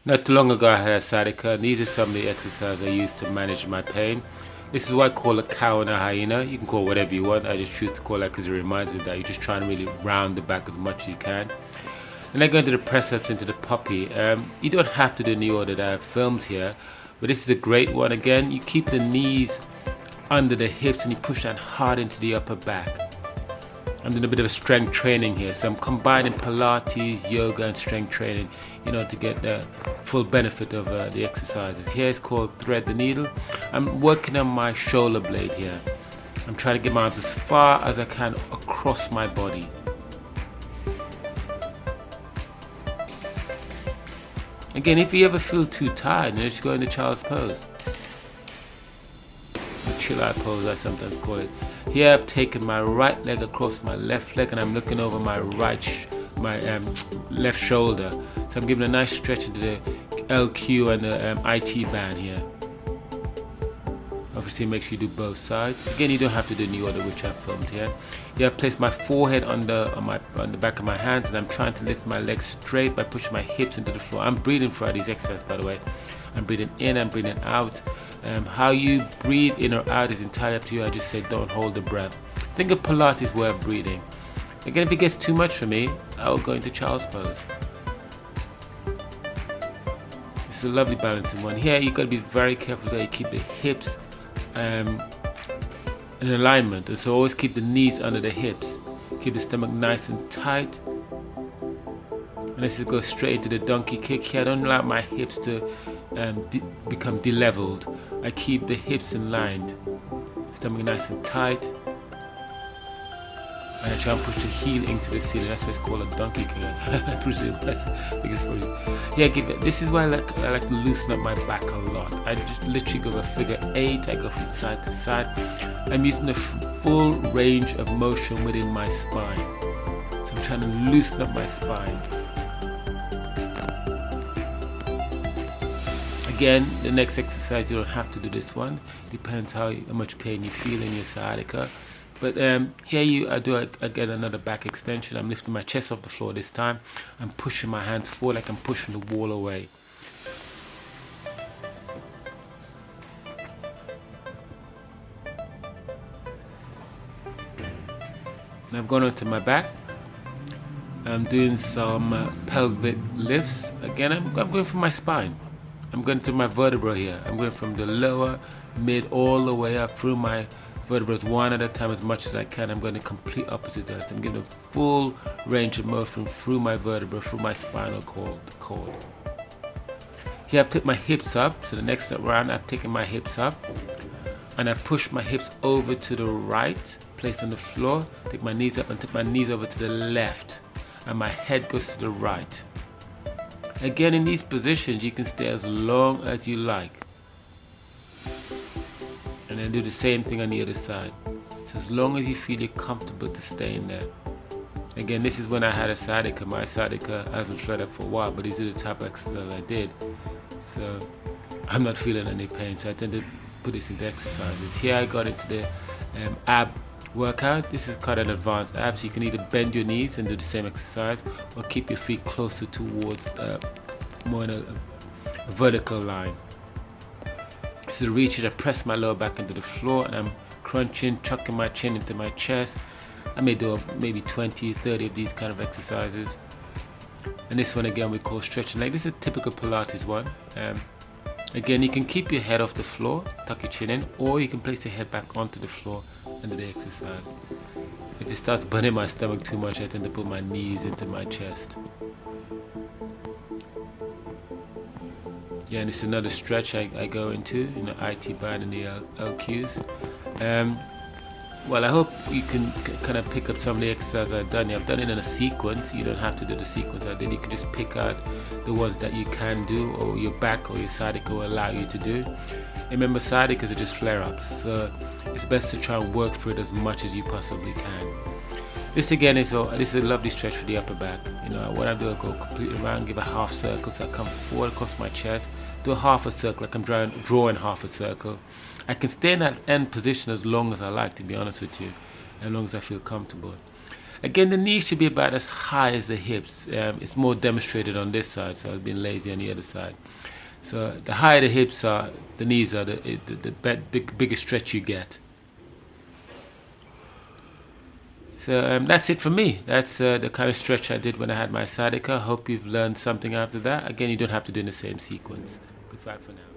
Not too long ago I had a sciatica, and these are some of the exercises I use to manage my pain. This is what I call a cow and a hyena. You can call it whatever you want. I just choose to call that because it reminds me that you're just trying to really round the back as much as you can. And then go into the press ups, into the puppy. You don't have to do in the order that I've filmed here, but this is a great one. Again, you keep the knees under the hips and you push that hard into the upper back. I'm doing a bit of a strength training here, so I'm combining Pilates, yoga and strength training, to get the full benefit of the exercises. Here it's called thread the needle. I'm working on my shoulder blade here. I'm trying to get my arms as far as I can across my body. Again, if you ever feel too tired, just go into child's pose. The chill out pose, I sometimes call it. Here I've taken my right leg across my left leg and I'm looking over my left shoulder. So I'm giving a nice stretch into the LQ and the IT band here. Obviously make sure you do both sides. Again, you don't have to do in the order which I've filmed here. Here I've placed my forehead on the back of my hands and I'm trying to lift my legs straight by pushing my hips into the floor. I'm breathing throughout these exercises, by the way. I'm breathing in, I'm breathing out. How you breathe in or out is entirely up to you. I just say don't hold the breath. Think of Pilates way of breathing. Again, if it gets too much for me, I will go into child's pose. This is a lovely balancing one. Here you've got to be very careful that you keep the hips in alignment, and so always keep the knees under the hips. Keep the stomach nice and tight. And this is go straight into the donkey kick here. I don't allow my hips to become de-leveled. I keep the hips in line, stomach nice and tight, and I try and push the heel into the ceiling. That's why it's called a donkey kick. That's the biggest problem. Yeah, this is why I like to loosen up my back a lot. I just literally go a figure 8. I go from side to side. I'm using the full range of motion within my spine. So I'm trying to loosen up my spine. Again, the next exercise, you don't have to do this one. Depends how much pain you feel in your sciatica. But here I do again another back extension. I'm lifting my chest off the floor this time. I'm pushing my hands forward like I'm pushing the wall away. And I've gone onto my back. I'm doing some pelvic lifts. Again, I'm going for my spine. I'm going to my vertebra here. I'm going from the lower, mid, all the way up through my vertebrae one at a time as much as I can. I'm going to complete opposite direction. I'm giving a full range of motion through my vertebra, through my spinal cord. Here I've taken my hips up. So the next round I've taken my hips up and I push my hips over to the right, place on the floor, take my knees up and take my knees over to the left, and my head goes to the right. Again, in these positions, you can stay as long as you like. And then do the same thing on the other side. So as long as you feel you're comfortable to stay in there. Again, this is when I had a sciatica. My sciatica hasn't shredded for a while, but these are the type of exercises I did. So I'm not feeling any pain, so I tend to put this into exercises. Here I got into the ab workout. This is quite an advanced ab, so you can either bend your knees and do the same exercise or keep your feet closer towards more in a vertical line. This is a reach. I press my lower back into the floor and I'm crunching, chucking my chin into my chest. I may do maybe 20, 30 of these kind of exercises. And this one again we call stretching leg. This is a typical Pilates one. Again, you can keep your head off the floor, tuck your chin in, or you can place your head back onto the floor under the exercise. If it starts burning my stomach too much, I tend to put my knees into my chest. Yeah, and it's another stretch I go into, IT band and the LQs. Well, I hope you can kind of pick up some of the exercises I've done. I've done it in a sequence. You don't have to do the sequence I did. You can just pick out the ones that you can do, or your back or your sciatica will allow you to do. And remember, sciaticas are just flare-ups, so it's best to try and work through it as much as you possibly can. This again is a lovely stretch for the upper back. What I do, I go completely around, give a half circle, so I come forward across my chest, do a half a circle, like I'm drawing half a circle. I can stay in that end position as long as I like, to be honest with you, as long as I feel comfortable. Again, the knees should be about as high as the hips. It's more demonstrated on this side, so I've been lazy on the other side. So the higher the hips are, the knees are the biggest stretch you get. So that's it for me. That's the kind of stretch I did when I had my sciatica. Hope you've learned something after that. Again, you don't have to do in the same sequence. Goodbye for now.